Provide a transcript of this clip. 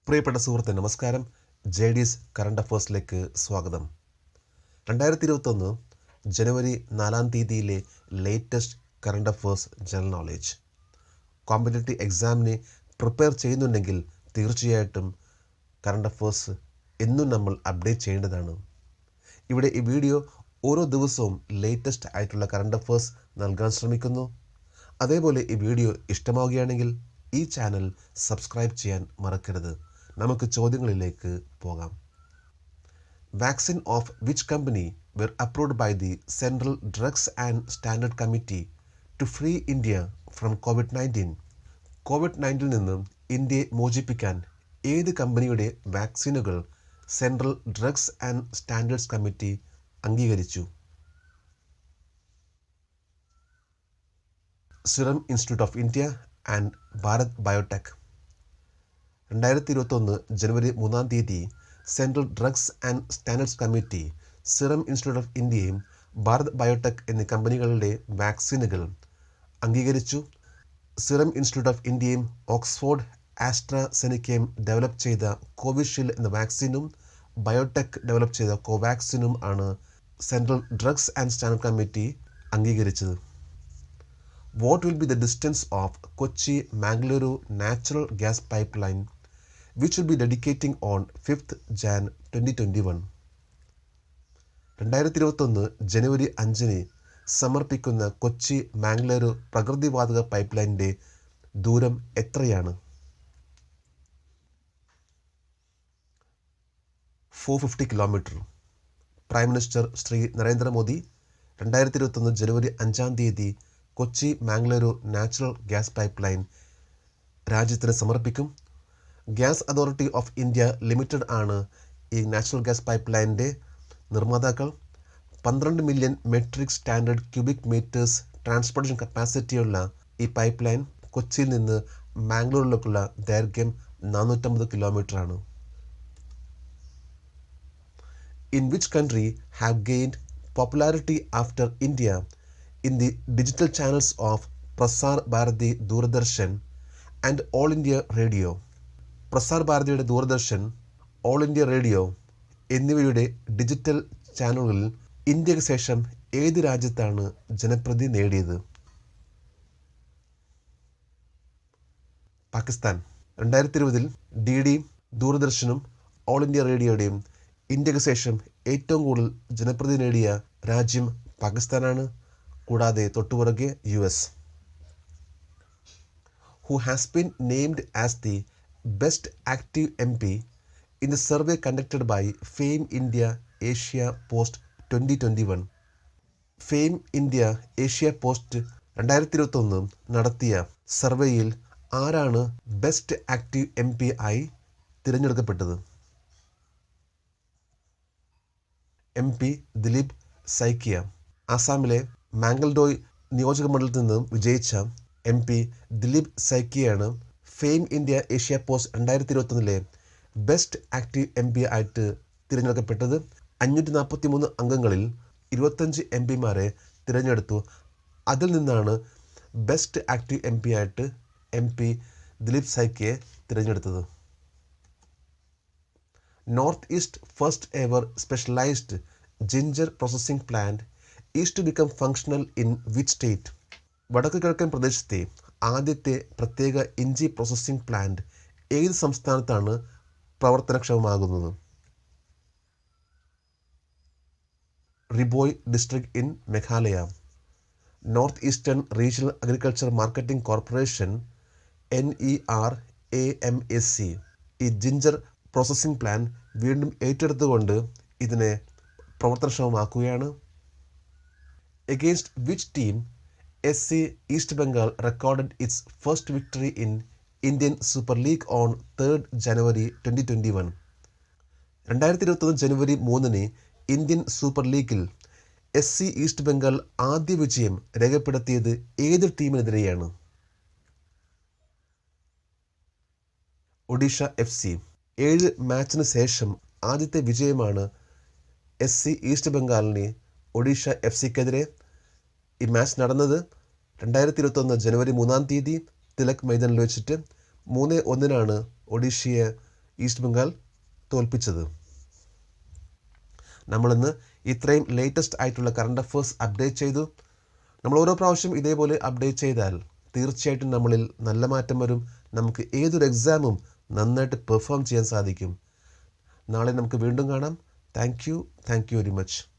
പ്രിയപ്പെട്ട സുഹൃത്തെ നമസ്കാരം. JD's കറണ്ട് അഫേഴ്സിലേക്ക് സ്വാഗതം. 2021 ജനുവരി 4 തീയതിയിലെ latest current affairs general knowledge. Competitive എക്സാമിന് പ്രിപ്പയർ ചെയ്യുന്നുണ്ടെങ്കിൽ തീർച്ചയായിട്ടും കറണ്ട് അഫേഴ്സ് എന്നും നമ്മൾ അപ്ഡേറ്റ് ചെയ്യേണ്ടതാണ്. ഇവിടെ ഈ വീഡിയോ ഓരോ ദിവസവും ലേറ്റസ്റ്റ് ആയിട്ടുള്ള കറണ്ട് അഫേഴ്സ് നൽകാൻ ശ്രമിക്കുന്നു. അതേപോലെ ഈ വീഡിയോ ഇഷ്ടമാവുകയാണെങ്കിൽ ഈ ചാനൽ സബ്സ്ക്രൈബ് ചെയ്യാൻ മറക്കരുത്. നമുക്ക് ചോദ്യങ്ങളിലേക്ക് പോകാം. Vaccine of which company were approved by the Central Drugs and Standard Committee to free India from COVID-19? കോവിഡ്-19 നിന്നും ഇന്ത്യയെ മോചിപ്പിക്കാൻ ഏത് കമ്പനിയുടെ വാക്സിനുകൾ central drugs and standards committee അംഗീകരിച്ചു? Serum institute of India and Bharat biotech. 2021 ജനുവരി 3 തീയതി central drugs and standards committee serum institute of ഇന്ത്യയും ഭാരത് ബയോടെക് എന്നീ കമ്പനികളുടെ വാക്സിനുകൾ അംഗീകരിച്ചു. സിറം ഇൻസ്റ്റിറ്റ്യൂട്ട് ഓഫ് ഇന്ത്യയും ഓക്സ്ഫോർഡ് ആസ്ട്രാസെനിക്കയും ഡെവലപ്പ് ചെയ്ത കോവിഷീൽഡ് എന്ന വാക്സിനും ബയോടെക് ഡെവലപ്പ് ചെയ്ത കോവാക്സിനും ആണ് central drugs and standard committee അംഗീകരിച്ചത്. What will be the distance of Kochi-Mangaluru natural gas pipeline which will be dedicating on 5th Jan 2021? 2021 ജനുവരി 5 സമർപ്പിക്കുന്ന കൊച്ചി മാംഗ്ലൂരു പ്രകൃതിവാതക പൈപ്പ്ലൈനിൻ്റെ ദൂരം എത്രയാണ്? 450 kilometre. Prime minister Shri Narendra Modi 2021 ജനുവരി 5 തീയതി Kochi Mangaluru natural gas pipe line രാജ്യത്തിന് സമർപ്പിക്കും. Gas authority of India limited ആണ് ഈ നാച്ചുറൽ ഗ്യാസ് പൈപ്പ് ലൈനിൻ്റെ നിർമ്മാതാക്കൾ. 12 million metric standard cubic metres transportation കപ്പാസിറ്റിയുള്ള ഈ പൈപ്പ് ലൈൻ കൊച്ചിയിൽ നിന്ന് മാംഗ്ലൂരിലേക്കുള്ള ദൈർഘ്യം 450 കിലോമീറ്റർ ആണ്. In which country have gained popularity after India in the digital channels of Prasar Bharati Doordarshan and all India radio? Prasar ഭാരതിയുടെ ദൂരദർശൻ, ഓൾ ഇന്ത്യ റേഡിയോ എന്നിവയുടെ ഡിജിറ്റൽ ചാനലുകളിൽ ഇന്ത്യക്ക് ശേഷം ഏത് രാജ്യത്താണ് ജനപ്രീതി നേടിയത്? പാകിസ്ഥാൻ. 2020 DD ദൂരദർശനും ഓൾ ഇന്ത്യ റേഡിയോയുടെയും ഇന്ത്യക്ക് ശേഷം ഏറ്റവും കൂടുതൽ ജനപ്രീതി നേടിയ രാജ്യം പാകിസ്ഥാനാണ്. കൂടാതെ തൊട്ടുപുറകെ US. Who has been named as the best active MP in the survey conducted by Fame India Asia Post 2021? Fame India Asia Post 2021 നടത്തിയ സർവേയിൽ ആരാണ് ബെസ്റ്റ് ആക്റ്റീവ് MP ആയി തിരഞ്ഞെടുക്കപ്പെട്ടത്? MP ദിലീപ് സൈക്കിയ. ആസാമിലെ മാംഗൽഡോയ് നിയോജക മണ്ഡലത്തിൽ നിന്നും വിജയിച്ച MP ദിലീപ് സൈക്കിയാണ് fame India Asia post 2021 best active MP ആയിട്ട് തിരഞ്ഞെടുക്കപ്പെട്ടത്. 543 അംഗങ്ങളിൽ 25 MPമാരെ തിരഞ്ഞെടുത്തു. അതിൽ നിന്നാണ് ബെസ്റ്റ് ആക്റ്റീവ് MP ആയിട്ട് MP ദിലീപ് സൈക്കിയെ തിരഞ്ഞെടുത്തത്. North east first ever specialised ginger processing plant is to become functional in which state? വടക്കു കിഴക്കൻ പ്രദേശത്തെ ആദ്യത്തെ പ്രത്യേക ഇഞ്ചി പ്രോസസ്സിംഗ് പ്ലാന്റ് ഏത് സംസ്ഥാനത്താണ് പ്രവർത്തനക്ഷമമാകുന്നത്? Ribhoi district in Meghalaya. North eastern regional agriculture marketing corporation NERAMAC ഈ ജിഞ്ചർ പ്രോസസ്സിംഗ് പ്ലാൻ വീണ്ടും ഏറ്റെടുത്തുകൊണ്ട് ഇതിനെ പ്രവർത്തനക്ഷമമാക്കുകയാണ്. Against which team SC East Bengal recorded its first victory in Indian Super League on 3rd January 2021? 2021 ജനുവരി 3 Indian super ലീഗിൽ SC east Bengal ആദ്യ വിജയം രേഖപ്പെടുത്തിയത് ഏത് ടീമിനെതിരെയാണ്? ഒഡീഷ FC. 7 മാച്ചിന് ശേഷം ആദ്യത്തെ വിജയമാണ് SC ഈസ്റ്റ് ബംഗാളിന് ഒഡീഷ FCക്കെതിരെ. ഈ മാച്ച് നടന്നത് 2021 ജനുവരി 3 തീയതി തിലക് മൈതാനിൽ വെച്ചിട്ട് 3-1 ഒഡീഷയെ ഈസ്റ്റ് ബംഗാൾ തോൽപ്പിച്ചത്. നമ്മളിന്ന് ഇത്രയും ലേറ്റസ്റ്റ് ആയിട്ടുള്ള കറണ്ട് അഫേഴ്സ് അപ്ഡേറ്റ് ചെയ്തു. നമ്മൾ ഓരോ പ്രാവശ്യം ഇതേപോലെ അപ്ഡേറ്റ് ചെയ്താൽ തീർച്ചയായിട്ടും നമ്മളിൽ നല്ല മാറ്റം വരും. നമുക്ക് ഏതൊരു എക്സാമും നന്നായിട്ട് പെർഫോം ചെയ്യാൻ സാധിക്കും. നാളെ നമുക്ക് വീണ്ടും കാണാം. Thank you very much.